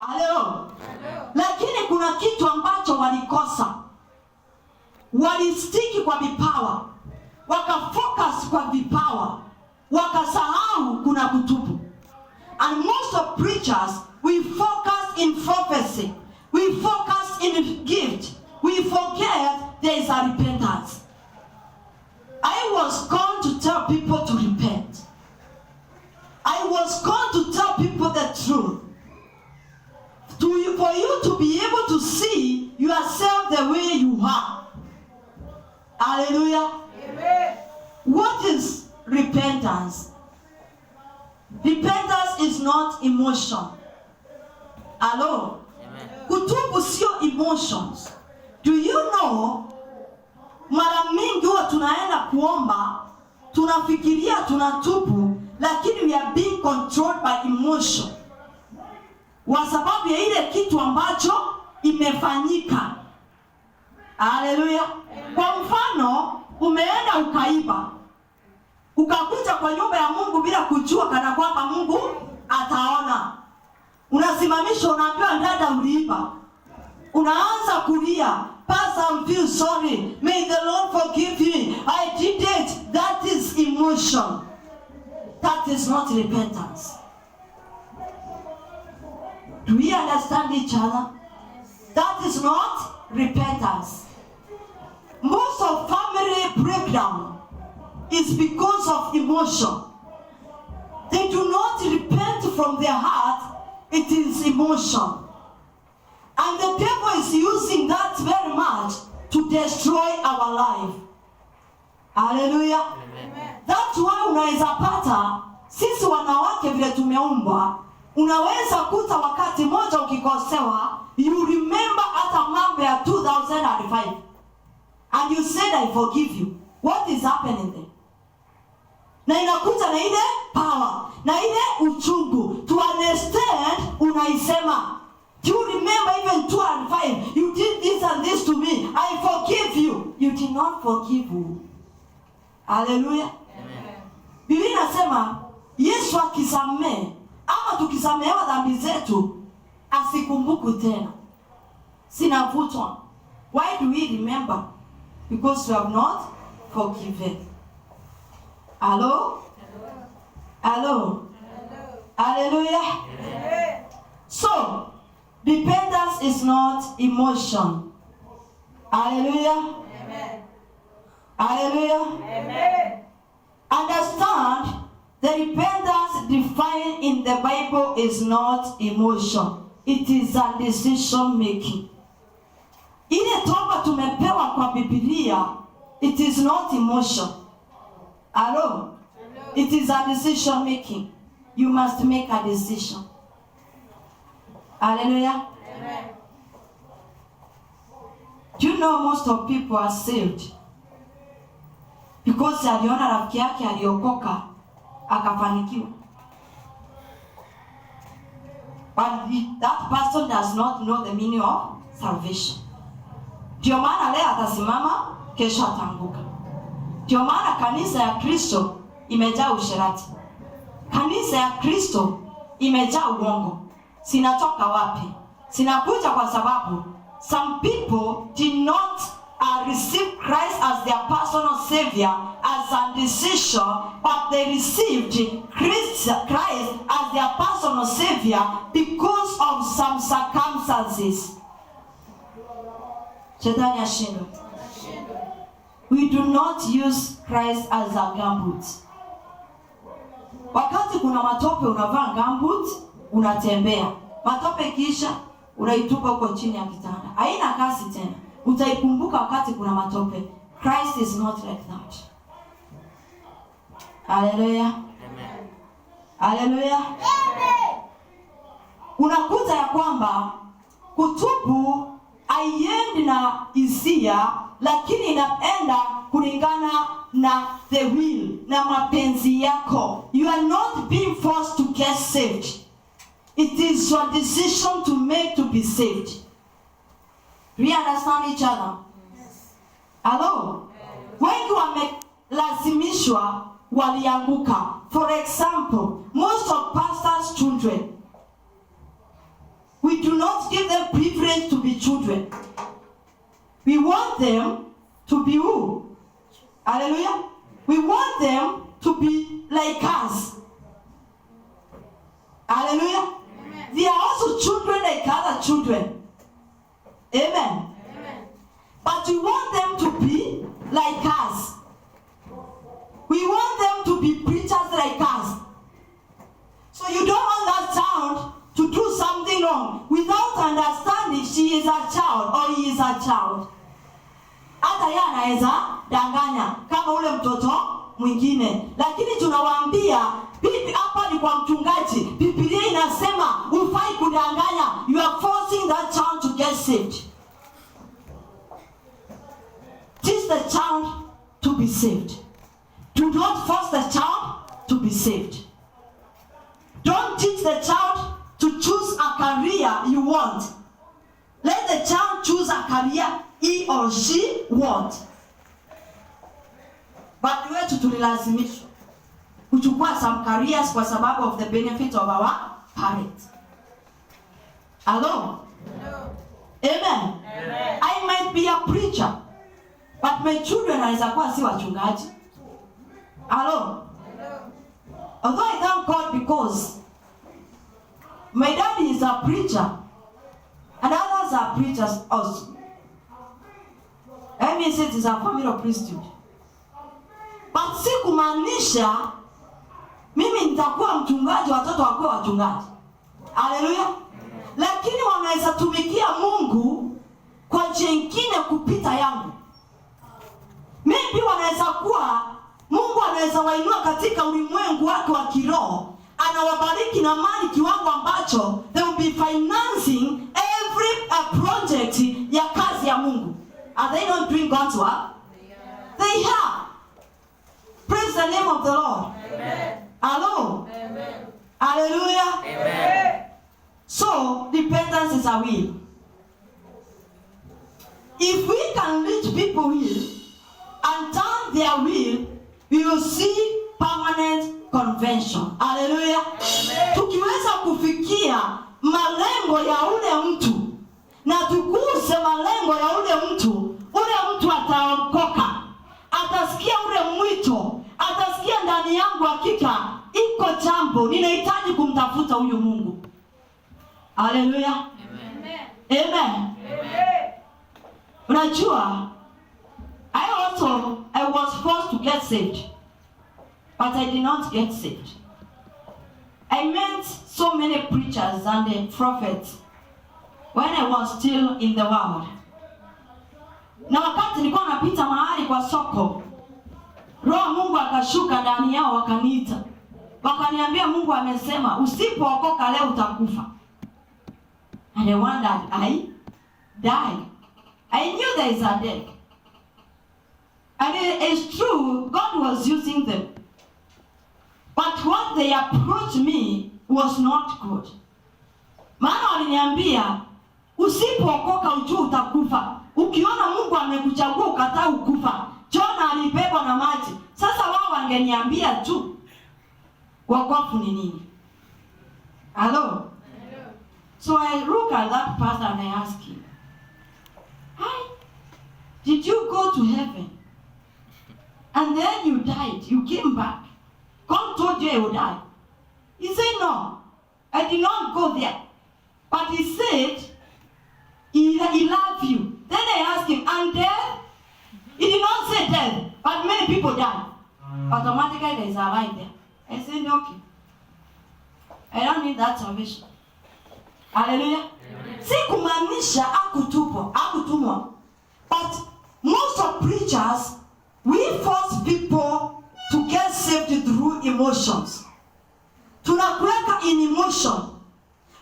Hello. Lakini kuna kitu ambacho walikosa. Walistiki kwa vipawa, wakafocus kwa vipawa, wakasahau kuna kutubu. And most of preachers, we focus in prophecy, we focus in gift, we forget there is a repentance. I was called to tell people to repent. I was called to tell people the truth. For you to be able to see yourself the way you are. Hallelujah. Amen. What is repentance? Repentance is not emotion. Hello. Amen. Kutubu sio emotions. Do you know, mara mingi huwa tunaenda kuomba, tunafikiria tunatubu, lakini we are being controlled by emotion. Kwa sababu ya ile kitu ambacho imefanyika. Haleluya. Kwa mfano, umeenda ukaiba, ukakuja kwa nyumba ya Mungu bila kujua kana kwamba Mungu ataona. Unasimamisha, unaambiwa dada uliiba. Unaanza kulia, Pastor, I feel sorry. May the Lord forgive me. I did it. That is emotion. That is not repentance. Do we understand each other? That is not repentance. Most of family breakdown is because of emotion. They do not repent from their heart. It is emotion. And the devil is using that very much to destroy our life. Hallelujah. Amen. That's why unaweza pata, sisi wanawake vile tumeumbwa, unaweza kuta wakati moja ukikosewa, you remember hata mambo ya 2005. And you said, I forgive you. What is happening there? Na inakuja na ile power, na ile uchungu. To understand, unaisema. Do you remember even 2005? You did this and this to me. I forgive you. You did not forgive you. Hallelujah. Amen. Biblia inasema, Yesu akisamehe, ama tukisamehewa dhambi zetu, asikumbuku tena. Sinavutwa. Why do we remember? Because we have not forgiven. Hello? Hello? Hallelujah. Amen. So, repentance is not emotion. Hallelujah. Amen. Hallelujah. Amen. Understand, the repentance defined in the Bible is not emotion. It is a decision making. Ile toba tumepewa kwa Biblia, it is not emotion. Hello? It is a decision making. You must make a decision. Hallelujah. Amen. Do you know most of people are saved because aliona rafiki yake aliokoka akafanikiwa? But that person does not know the meaning of salvation. Ndio maana leo atasimama, kesho atanguka. Ndio maana kanisa ya Kristo imejaa usherati. Kanisa ya Kristo imejaa uongo. Sinatoka wapi? Sinakuja kwa sababu some people did not receive Christ as their personal savior as a decision, but they received Christ as their personal savior because of some circumstances. Shetani ashindwe. We do not use Christ as a gumboot. Wakati kuna matope unavaa gumboot, unatembea. Matope kisha unaitupa huko chini ya kitanda. Haina kazi tena. Utaikumbuka wakati kuna matope. Christ is not like that. Hallelujah. Amen. Hallelujah. Amen. Unakuta ya kwamba kutubu haiendi na hisia, lakini inaenda kulingana na the will, na mapenzi yako. You are not being forced to get saved. It is your decision to make to be saved. We understand each other? Yes. Hello? Yes. Wengi wamelazimishwa walianguka. For example, most of pastors' children, we do not give them privilege to be children. We want them to be who? Hallelujah. We want them to be like us. Hallelujah. Amen. They are also children like other children. Amen. Amen. But we want them to be like us. We want them to be preachers like us. So you don't want that child to do something wrong without understanding she is a child or he is a child. Hata yeye anaweza danganya kama ule mtoto mwingine. Lakini tunawaambia bibi hapa ni kwa mchungaji. Biblia inasema hufai kudanganya. You are forcing that child to get saved. Teach the child to be saved. Do not force the child to be saved. Don't teach the child to choose a career you want. Let the child choose a career he or she wants. But wetu tulilazimishwa kuchukua some careers kwa sababu of the benefit of our parents. Hello? Hello. Amen. Amen. I might be a preacher, but my children wanaweza kuwa si wachungaji. Hello? Hello. Although I thank God because my daddy is a preacher and others are preachers also. I mean, it is a family of priesthood. But si kumaanisha mimi nitakuwa mchungaji watoto wakuwe wachungaji. Hallelujah. Lakini wanaweza tumikia Mungu kwa njia nyingine kupita yangu. Maybe wanaweza kuwa Mungu anaweza wainua katika ulimwengu wake wa kiroho. Anawabariki na mali kiwango ambacho they will be financing every project ya kazi ya Mungu. Are they not doing God's work? They have. Praise the name of the Lord. Amen. Hello. Amen. Hallelujah. Amen. So, repentance is a will. If we can reach people here and turn their will, we will see permanent convention. Hallelujah. Amen. Tukiweza kufikia malengo ya ule mtu na tukuse malengo ya ule mtu ataokoka. Atasikia ule mwito, atasikia ndani yangu hakika iko jambo ninahitaji kumtafuta huyu Mungu. Hallelujah. Amen. Amen. Amen. Unajua, I was forced to get saved, but I did not get saved. I met so many preachers and prophets when I was still in the world. Na wakati nilikuwa napita mahali kwa soko, Roho Mungu akashuka ndani yao wakaniita. Wakaniambia Mungu amesema usipookoka leo utakufa. And I wondered, I died. I knew there is a death. And it's true, God was using them. But what they approached me was not good. Maana waliniambia usipookoka ujue utakufa. Ukiona Mungu amekuchagua ukataa ukufa. Jona alibebwa na maji. Sasa wao wangeniambia tu wokovu ni nini? Hello? So I look at that pastor and I ask him, "Hi, did you go to heaven? And then you died, you came back. God told you you would die." He said, "No, I did not go there. But he said, he loved you." Then I asked him, "And death?" He did not say death, but many people die. Automatically there is a life there. I said, "Okay. I don't need that salvation." Hallelujah. Si kumaanisha akutumwa. But most of preachers, we force people to get saved through emotions. Tunakuweka in emotion.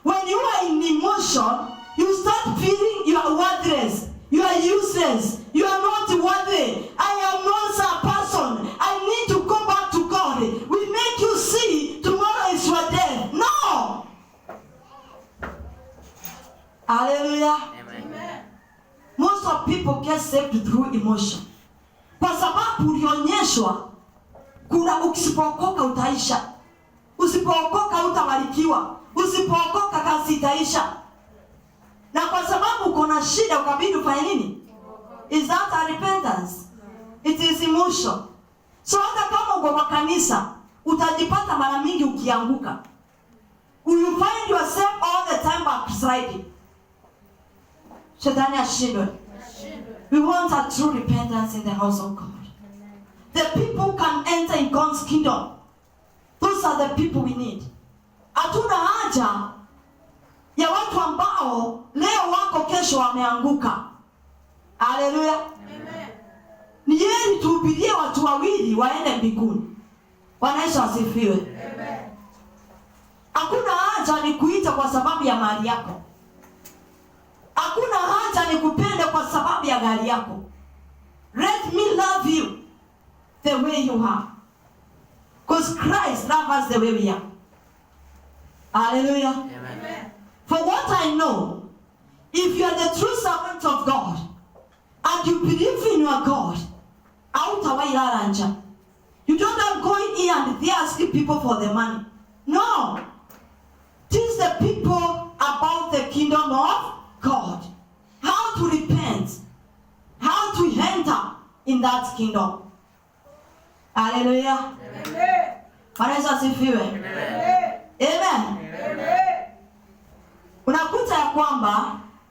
When you are in emotion, you start feeling you are worthless, you are useless, you are not worthy. I am not a person. I need to go back to God. We make you see tomorrow is your death. No. Hallelujah. Amen. Most of people get saved through emotion. Kwa sababu ulionyeshwa kuna ukisipookoka utaisha. Usipookoka utabarikiwa. Usipookoka kazi itaisha. Na kwa sababu uko na shida ukabidi ufanye nini? Is that a repentance? It is emotion. So hata kama uko kwa kanisa, utajipata mara mingi ukianguka. You find yourself all the time backsliding. Shetani ashindwe. We want a true repentance in the house of God. The people can enter in God's kingdom. Those are the people we need. Hatuna haja ya watu ambao leo wako kesho wameanguka. Haleluya. Amen. Ni yeye tuhubirie watu wawili waende mbinguni. Bwana Yesu asifiwe. Amen. Hakuna haja ni kuita kwa sababu ya mali yako. Hakuna haja ni kupende kwa sababu ya gari yako. Let me love you the way you are. Because Christ loves us the way we are. Hallelujah. Amen. For what I know, if you are the true servant of God and you believe in your God, you don't go in here and they asking people for the money. No. Teach the people about the kingdom of God. How to repent. How to enter in that kingdom. Hallelujah. Amen. Amen. Unakuta ya kwamba